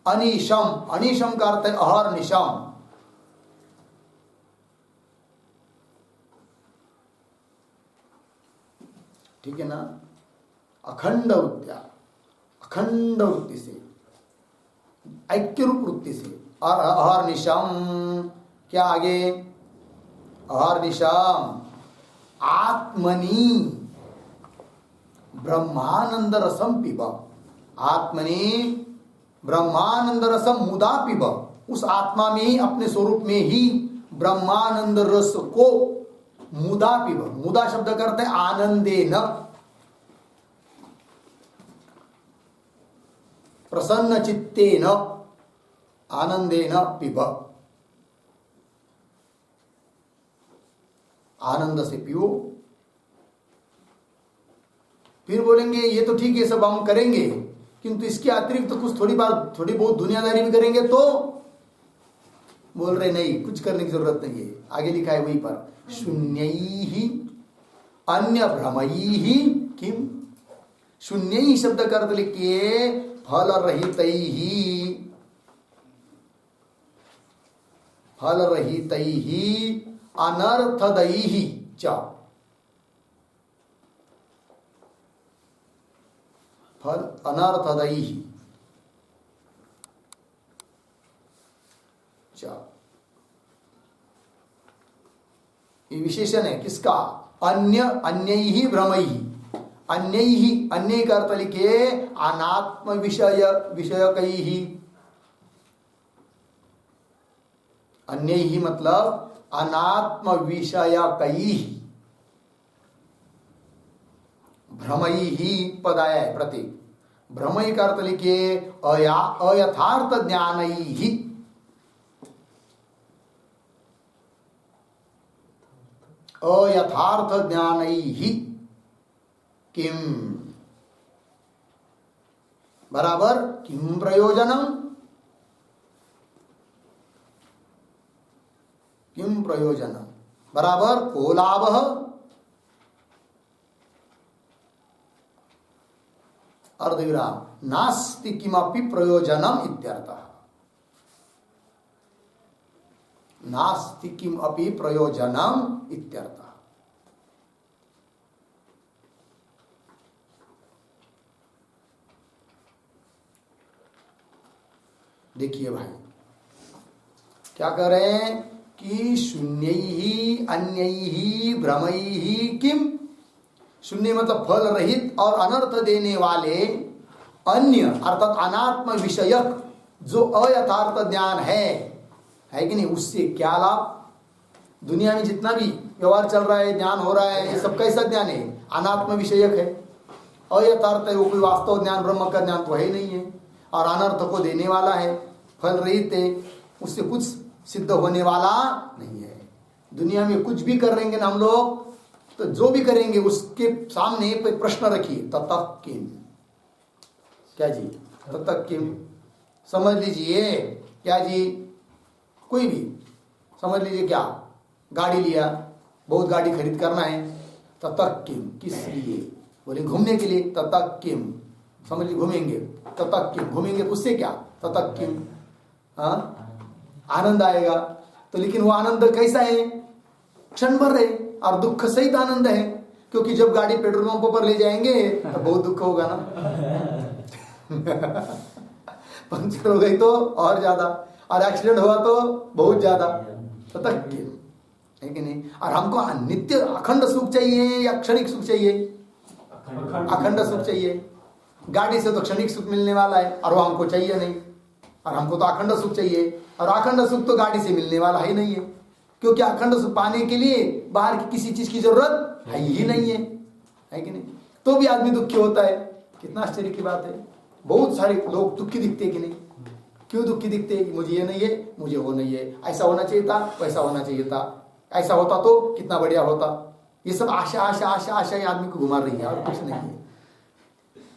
अनिशम, अनिशम का अर्थ है अहर्निशम। ठीक है ना? अखंड वृत्त्या, अखंड वृत्ति से, ऐक्य रूप वृत्ति से। और अहर्निशम क्या आगे? अहर्निशम आत्मनि ब्रह्मानंद रसम पिब। आत्मनि ब्रह्मानंद रसम मुदा पिब। उस आत्मा में, अपने स्वरूप में ही ब्रह्मानंद रस को मुदा पिब। मुदा शब्द करते हैं आनंदेन, प्रसन्न चित्तेन, आनंदेन पिब। आनंद से पियो। फिर बोलेंगे ये तो ठीक है, सब हम करेंगे, किंतु इसके अतिरिक्त तो कुछ थोड़ी बहुत दुनियादारी भी करेंगे तो बोल रहे नहीं, कुछ करने की जरूरत नहीं है। आगे लिखा है वहीं पर, शून्यैहि अन्य भ्रमैहि किम। शून्य शब्द का अर्थ लिखिए फल रहितैहि, फल रहितैहि अनर्थदैहि च। फल अनर्थदैहि च, ये विशेषण है किसका? अन्य, अन्यैहि भ्रमैहि। अन्यैहि, अन्य का अर्थ लिखिए अनात्म विषयकैहि। अन्यैहि मतलब अनात्म विषयकैहि। भ्रमैहि पद आया है प्रतीक। भ्रमैहि का अर्थ लिखिए अयथार्थ ज्ञानैहि। अयथार्थ ज्ञानैहि किम बराबर किम प्रयोजनम, किम प्रयोजनम बराबर को लाभः। अर्धविराम नास्ति किमपि प्रयोजनम इत्यर्थः। नास्ति किमपि प्रयोजनम इत्यर्थः। देखिए भाई क्या कह रहे हैं कि शून्यैहि अन्यैहि भ्रमैहि किम। शून्य मतलब फल रहित और अनर्थ देने वाले, अन्य अर्थात अनात्म विषयक जो अयथार्थ ज्ञान है कि नहीं, उससे क्या लाभ? दुनिया में जितना भी व्यवहार चल रहा है, ज्ञान हो रहा है, ये सब कैसा ज्ञान है? अनात्म विषयक है, अयथार्थ है, वो कोई वास्तव ज्ञान ब्रह्म का ज्ञान तो है ही नहीं है, और अनर्थ को देने वाला है, फल रहित है, उससे कुछ सिद्ध होने वाला नहीं है। दुनिया में कुछ भी करेंगे ना हम लोग, तो जो भी करेंगे उसके सामने एक प्रश्न रखिए, ततः किम। क्या जी? ततः किम समझ लीजिए। क्या जी? कोई भी समझ लीजिए, क्या गाड़ी लिया, बहुत गाड़ी खरीद करना है, ततः किम किस लिए? बोले घूमने के लिए, ततः किम समझ लीजिए, घूमेंगे, ततः किम घूमेंगे, उससे क्या? ततः किम आनंद आएगा। तो लेकिन वो आनंद कैसा है? क्षण भर है, और दुख सहित आनंद है, क्योंकि जब गाड़ी पेट्रोल पंप पर ले जाएंगे तो बहुत दुख होगा ना। पंक्चर हो गई तो और ज्यादा, और एक्सीडेंट हुआ तो बहुत ज्यादा। ततः किम है कि नहीं? और हमको नित्य अखंड सुख चाहिए या क्षणिक सुख चाहिए? अखंड सुख चाहिए। गाड़ी से तो क्षणिक सुख मिलने वाला है, और वो हमको चाहिए नहीं, और हमको तो अखंड सुख चाहिए, और अखंड सुख तो गाड़ी से मिलने वाला ही नहीं है, क्योंकि अखंड सुख पाने के लिए बाहर की किसी चीज की जरूरत है ही नहीं है कि नहीं? तो भी आदमी दुखी होता है। कितना आश्चर्य की बात है। बहुत सारे लोग दुखी दिखते कि नहीं? क्यों दुखी दिखते हैं? मुझे ये नहीं है, मुझे वो नहीं है, ऐसा होना चाहिए था, वैसा होना चाहिए था, ऐसा होता तो कितना बढ़िया होता। ये सब आशा आशा आशा आशा ही आदमी को घुमा रही है, और कुछ नहीं है।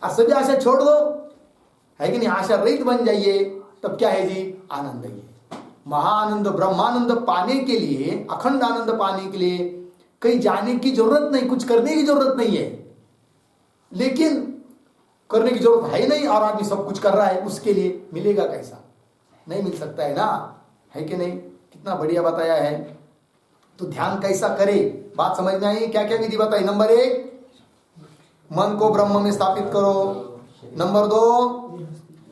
और सभी आशा छोड़ दो, है कि नहीं? आशा रहित बन जाइए, तब क्या है जी? आनंद है। महाआनंद ब्रह्मानंद पाने के लिए, अखंड आनंद पाने के लिए कहीं जाने की जरूरत नहीं, कुछ करने की जरूरत नहीं है। लेकिन करने की जरूरत है नहीं, और आदमी सब कुछ कर रहा है, उसके लिए मिलेगा कैसा? नहीं मिल सकता है ना, है कि नहीं? कितना बढ़िया बताया है। तो ध्यान कैसा करे, बात समझ में आई? क्या क्या विधि बताई? नंबर 1, मन को ब्रह्म में स्थापित करो। नंबर 2,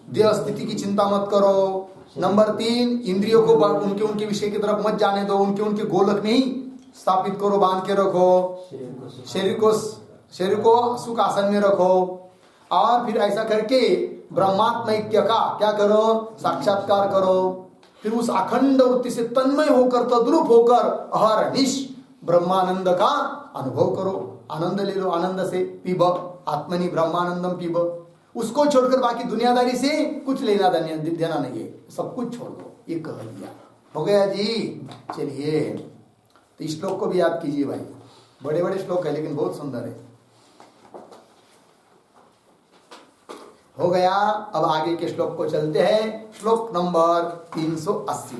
देह स्थिति की चिंता मत करो। नंबर 3, इंद्रियों को उनके उनके विषय की तरफ मत जाने दो, उनके उनके गोलक में ही स्थापित करो, बांध के रखो। शरीर को सुख आसन में रखो, और फिर ऐसा करके ब्रह्मात्म ऐक्य का क्या करो? साक्षात्कार करो। फिर उस अखंड वृत्ति से तन्मय होकर, तद्रूप होकर अहरनिश ब्रह्मानंद का अनुभव करो। आनंद ले लो, आनंद से पीब, आत्मनि ब्रह्मानंदम पीब। उसको छोड़कर बाकी दुनियादारी से कुछ लेना देना नहीं है, सब कुछ छोड़ दो। ये कह दिया, हो गया जी। चलिए, तो इस श्लोक को भी याद कीजिए भाई, बड़े बड़े श्लोक है लेकिन बहुत सुंदर है। हो गया। अब आगे के श्लोक को चलते हैं। श्लोक नंबर 380।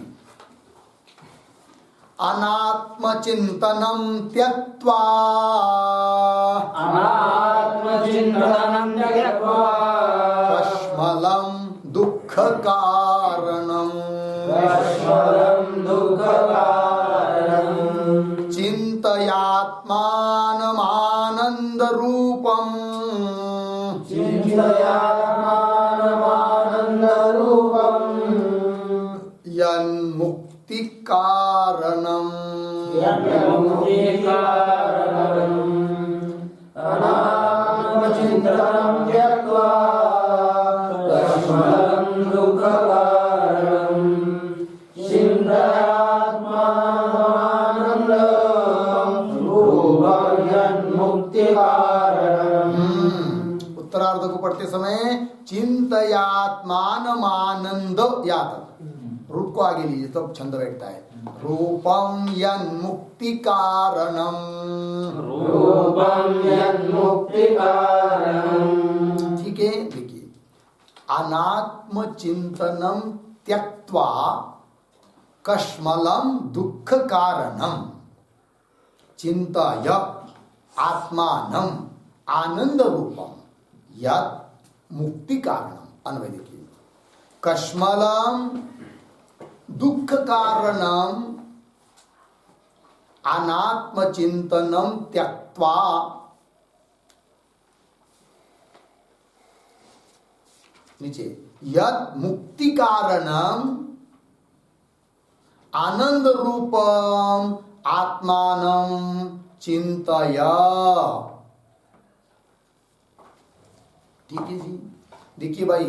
अनात्मचिन्तनं त्यक्त्वा अनात्मचिन्तनं त्यक्त्वा कश्मलं दुःखकारणं चिन्तयात्मानमानन्दरूपम् यन्मुक्तिकारणम् अनात्मचिन्तनं त्यक्त्वा कश्मलं दुःखकारणं चिन्तयात्मानन्दरूपं यन्मुक्तिकारणम्। उत्तरार्ध को पढ़ते समय चिंतयात्मानमानंद याद, रूप को आगे लीजिए तब छंद बैठता है। रूपम यन्मुक्ति कारणम, रूपम यन्मुक्ति कारणम। ठीक है, देखिए अनात्म चिंतनम त्यक्त्वा कश्मलम दुख कारणम चिंतय आत्मानम आनंद रूपम यत् मुक्ति कारणम। अन्वय देखिए, कश्मलम दुख कारणम अनात्म चिंतनम त्यक्त्वा नीचे यत् मुक्ति कारणम आनंद रूपम आत्मानम चिंतय। ठीक है जी। देखिए भाई,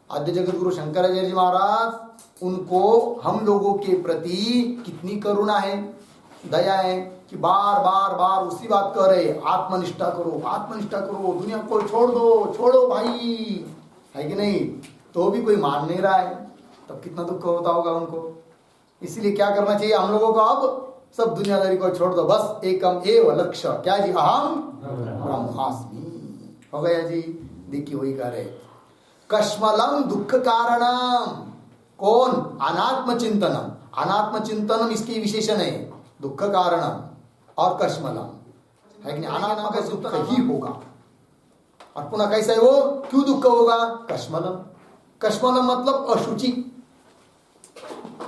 आद्य जगत गुरु शंकराचार्य जी महाराज, उनको हम लोगों के प्रति कितनी करुणा है, दया है कि बार बार बार उसी बात कह रहे, आत्मनिष्ठा करो, आत्मनिष्ठा करो, दुनिया को छोड़ दो, छोड़ो भाई, है कि नहीं? तो भी कोई मान नहीं रहा है, तब कितना दुख होता होगा उनको। इसलिए क्या करना चाहिए हम लोगों को? अब सब दुनियादारी को छोड़ दो, बस एकम एव लक्ष्य, क्या जी? अहम ब्रह्मास्मि। हो गया जी। देखिए वही कह रहे, कश्मलम दुख कारणम। कौन? अनात्म चिंतनम। अनात्म चिंतनम इसकी विशेषण है, दुख कारणम और कश्मलम, है कि नहीं? अनात्मा का दुख ही होगा। और पुनः कैसा है वो? क्यों दुख होगा? कश्मलम। कश्मलम मतलब अशुचि,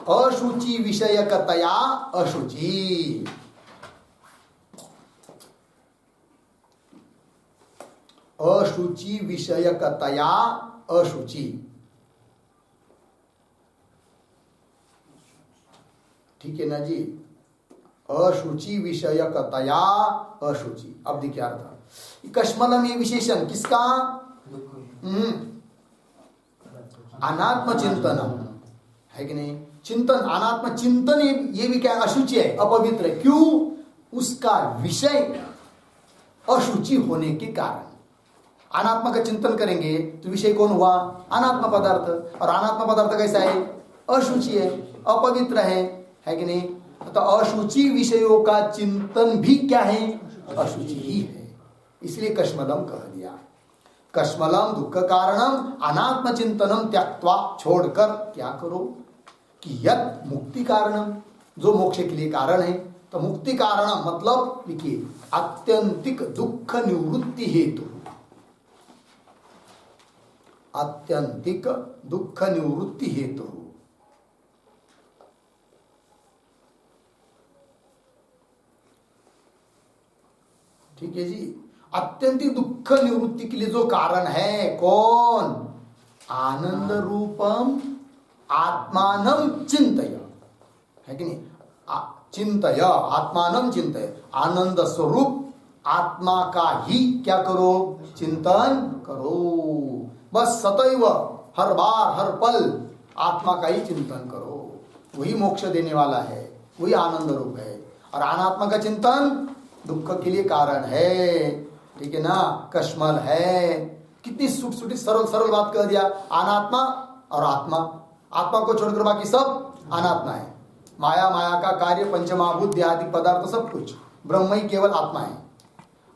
अशुचि विषयकतया अशुचि। अशुचि विषयकतया अशुचि। ठीक है ना जी? अशुचि विषयकतया अशुचि। अब देखिए अर्थ, कश्मलम ये विशेषण किसका? अनात्म चिंतनम, है कि नहीं? चिंतन, अनात्म चिंतन ये भी क्या? अशुचि है, अपवित्र है। क्यों? उसका विषय अशुचि होने के कारण। अनात्मा का चिंतन करेंगे तो विषय कौन हुआ? अनात्मा पदार्थ। और अनात्मा पदार्थ कैसा है? अशुचि है, अपवित्र है कि नहीं? तो अशुचि विषयों का चिंतन भी क्या है? अशुचि ही है। इसलिए कश्मलम कह दिया। कश्मलम दुख कारणम अनात्म चिंतनम त्यक्त्वा, छोड़कर क्या करो? कि यत् मुक्ति कारणम, जो मोक्ष के लिए कारण है। तो मुक्ति कारणम मतलब देखिए, आत्यंतिक दुख निवृत्ति हेतु, आत्यंतिक दुख निवृत्ति हेतु। ठीक है जी। अत्यंतिक दुख निवृत्ति के लिए जो कारण है, कौन? आनंद रूपम आत्मानम चिंतय, है कि नहीं? चिंतय आत्मानम चिंतय, आनंद स्वरूप आत्मा का ही क्या करो? चिंतन करो। बस सदैव, हर बार हर पल आत्मा का ही चिंतन करो। वही मोक्ष देने वाला है, वही आनंद रूप है। और अनात्मा का चिंतन दुख के लिए कारण है। ठीक है ना? कश्मल है। कितनी सूटी सरल सरल बात कह दिया। अनात्मा और आत्मा, आत्मा को छोड़कर बाकी सब अनात्मा है। माया, माया का कार्य, पंचमहाभूत आदि पदार्थ सब कुछ, ब्रह्म ही केवल आत्मा है।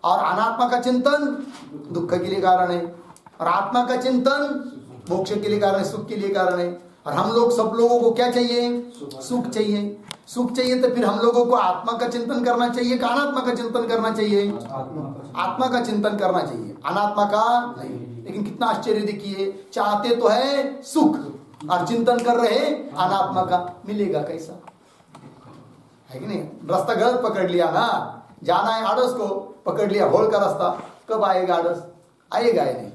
और अनात्मा का चिंतन दुख के लिए कारण है। और आत्मा का चिंतन मोक्ष के लिए कारण है, सुख के लिए कारण है। और हम लोग सब लोगों को क्या चाहिए? सुख चाहिए। सुख चाहिए तो फिर हम लोगों को आत्मा का चिंतन करना चाहिए कि अनात्मा का चिंतन करना चाहिए? आत्मा का चिंतन करना चाहिए, अनात्मा का नहीं। लेकिन कितना आश्चर्य देखिए, चाहते तो है सुख और चिंतन कर रहे अनात्मा का, मिलेगा कैसा? है कि नहीं? रास्ता गलत पकड़ लिया ना, जाना है आड़स को, पकड़ लिया होल का रास्ता, कब आएगा आड़स? आएगा ही नहीं,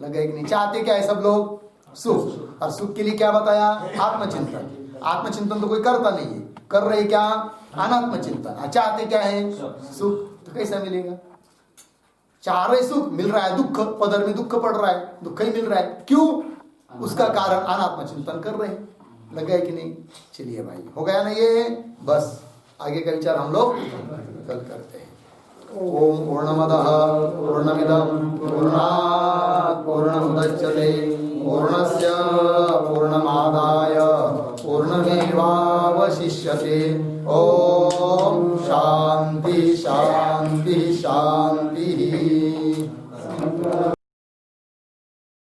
लगे कि नहीं? चाहते क्या है सब लोग? सुख। और सुख के लिए क्या बताया? आत्मचिंतन। आत्मचिंतन तो कोई करता नहीं है, कर रहे क्या? अनात्म चिंतन। चाहते क्या है? सुख। तो कैसा मिलेगा? चाह रहे सुख, मिल रहा है दुख, पदर में दुख पड़ रहा है, दुख ही मिल रहा है। क्यों? उसका कारण अनात्म चिंतन कर रहे हैं। लगा है कि नहीं? चलिए भाई, हो गया ना ये? बस आगे का विचार हम लोग कल करते हैं। ओम पूर्णमदः पूर्णमिदं पूर्णात् पूर्णमुदच्यते पूर्णस्य पूर्णमादाय पूर्णमेवावशिष्यते। ओम शांति शांति